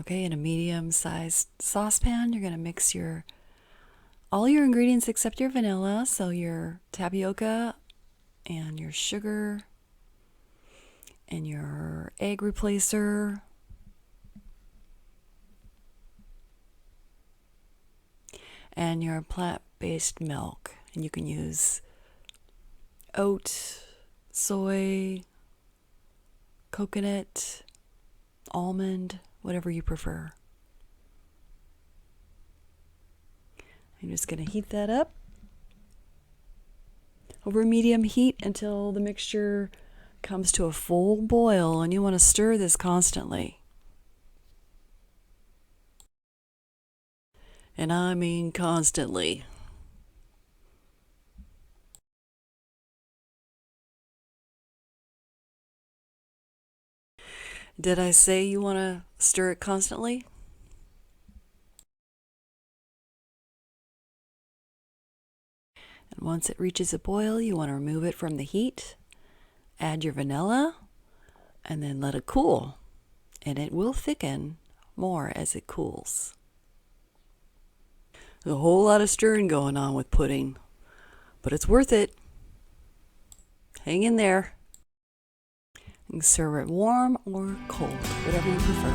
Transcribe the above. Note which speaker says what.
Speaker 1: Okay, in a medium-sized saucepan, you're going to mix all your ingredients except your vanilla, so your tapioca and your sugar and your egg replacer and your plant-based milk. And you can use oat, soy, coconut, almond, whatever you prefer. I'm just going to heat that up over medium heat until the mixture comes to a full boil, and you want to stir this constantly. And I mean constantly. Did I say you want to stir it constantly? And once it reaches a boil, you want to remove it from the heat, add your vanilla, and then let it cool. And it will thicken more as it cools. There's a whole lot of stirring going on with pudding, but it's worth it. Hang in there. You can serve it warm or cold, whatever you prefer.